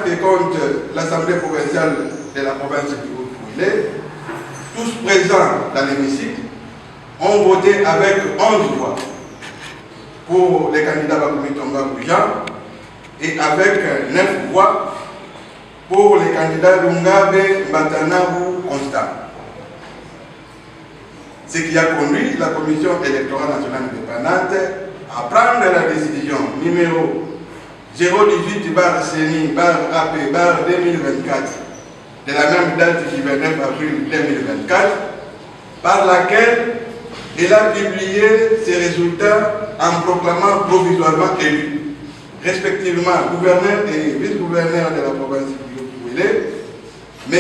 acte que compte l'Assemblée provinciale de la province du Haut-Uélé, tous présents dans l'hémicycle, ont voté avec 11 voix pour les candidats Bakumi Tonga Bouja et avec 9 voix pour les candidats Lungabe Mbatanabu Constant. Ce qui a conduit la Commission électorale nationale indépendante à prendre la décision numéro 018-CENI-AP-2024 de la même date du 29 avril 2024, par laquelle il a publié ses résultats en proclamant provisoirement élus, respectivement gouverneur et vice-gouverneur de la province du Haut-Uélé, M.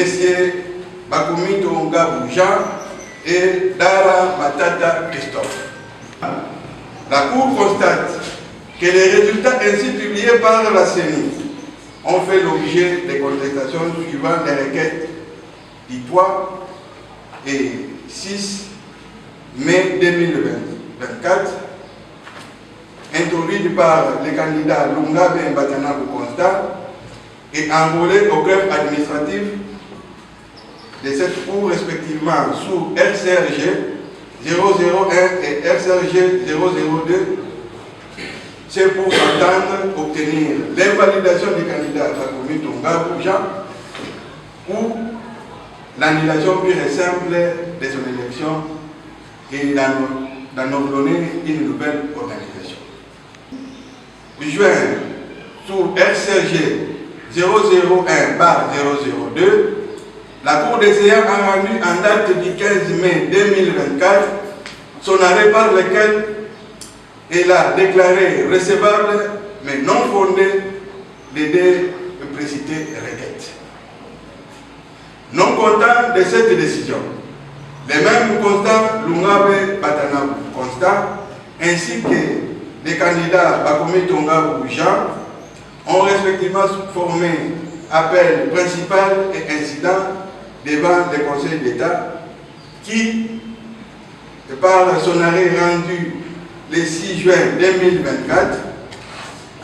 Bakumi Tonga Bouja et Dara Matata Christophe. La Cour constate que les résultats ainsi publiés par la CENI ont fait l'objet des contestations suivant les requêtes du 3 et 6 mai 2024, introduites par les candidats Lungabe Mbatanabu Constant et enrôlés au greffe administratif de cette cour respectivement sous RCRG 001 et RCRG 002. C'est pour s'entendre obtenir l'invalidation du candidat Bakumi Tonga Bouja ou l'annulation pure et simple de son élection et d'en ordonner une nouvelle organisation. Juin sous RCG 001/002, la Cour des séances a rendu en date du 15 mai 2024 son arrêt par lequel elle a déclaré recevable mais non fondé les deux précitées requêtes. Non content de cette décision, les mêmes Constant Lungabe Mbatanabu Constant ainsi que les candidats Bakumi Tonga Bouja ont respectivement formé appel principal et incident devant le Conseil d'État qui, par son arrêt rendu le 6 juin 2024,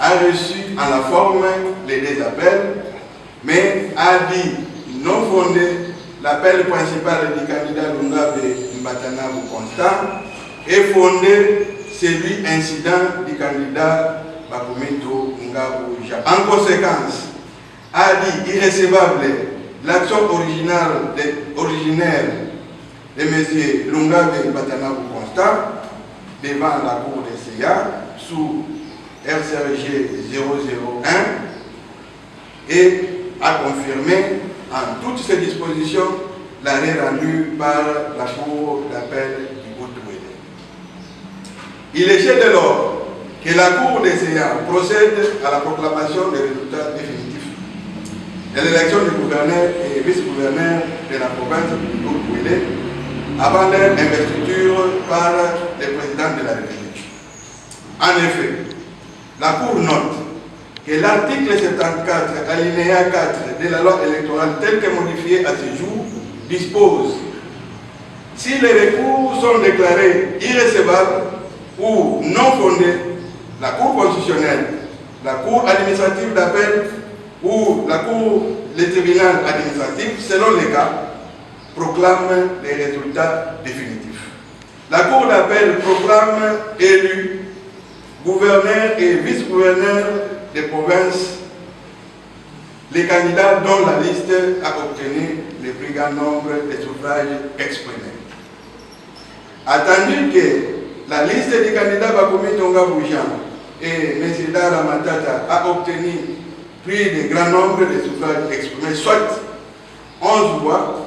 a reçu en la forme les deux appels, mais a dit non fondé l'appel principal du candidat Lungabe Mbatanabu Constant et fondé celui incident du candidat Bakumi Tonga Bouja. En conséquence, a dit irrécevable l'action originaire de M. Lungabe Mbatanabu Constant devant la Cour des CA sous RCRG 001 et a confirmé en toutes ses dispositions l'arrêt rendu par la Cour d'appel du Haut-Uélé. Il est chez de l'ordre que la Cour des CA procède à la proclamation des résultats définitifs de l'élection du gouverneur et vice-gouverneur de la province du Haut-Uélé avant leur investiture par le président de la République. En effet, la Cour note que l'article 74, alinéa 4 de la loi électorale tel que modifié à ce jour dispose: si les recours sont déclarés irrécevables ou non fondés, la Cour constitutionnelle, la Cour administrative d'appel ou le tribunal administratif, selon les cas, proclame les résultats définitifs. La Cour d'appel proclame élus gouverneurs et vice-gouverneurs des provinces les candidats dont la liste a obtenu le plus grand nombre de suffrages exprimés. Attendu que la liste des candidats Bakumi Tonga Bouja et M. Dara Matata a obtenu plus de grand nombre de suffrages exprimés, soit 11 voix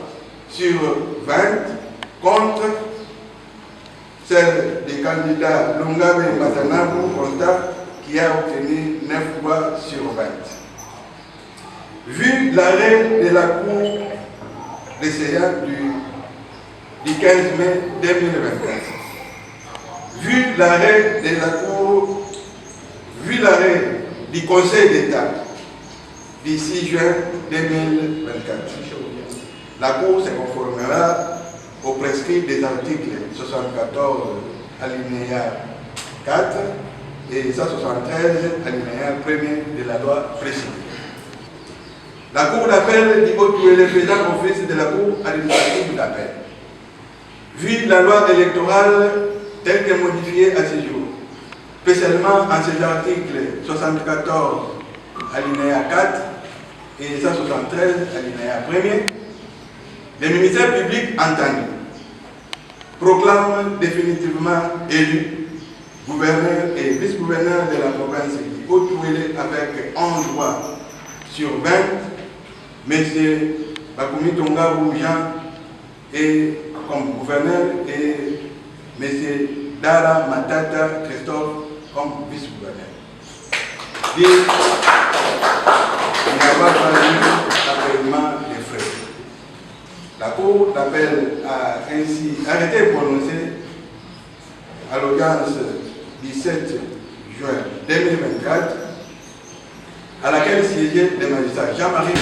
sur 20 contre celle des candidats Lungabe Mbatanabu Constant qui a obtenu 9 voix sur 20. Vu l'arrêt de la Cour des séances du 15 mai 2024, vu l'arrêt de la Cour, vu l'arrêt du Conseil d'État du 6 juin 2024, la Cour se conformera au prescrit des articles 74 alinéa 4 et 173 alinéa 1er de la loi précitée. La Cour d'appel dit Haut-Touélé faisant office de la Cour administrative d'appel. Vu la loi électorale telle que modifiée à ce jour, spécialement en ces articles 74 alinéa 4 et 173 alinéa 1er, les ministères publics entendus proclament définitivement élus gouverneur et vice-gouverneur de la province du Haut-Touélé avec 11 voix sur 20, M. Bakumi Tonga Jean est comme gouverneur et M. Dara Matata Christophe comme vice-gouverneur. Il n'y a pas d'apaiement des frais. La Cour d'appel a ainsi arrêté de prononcer à l'audience 17 juin 2024, à laquelle siégeaient les magistrats Jean-Marie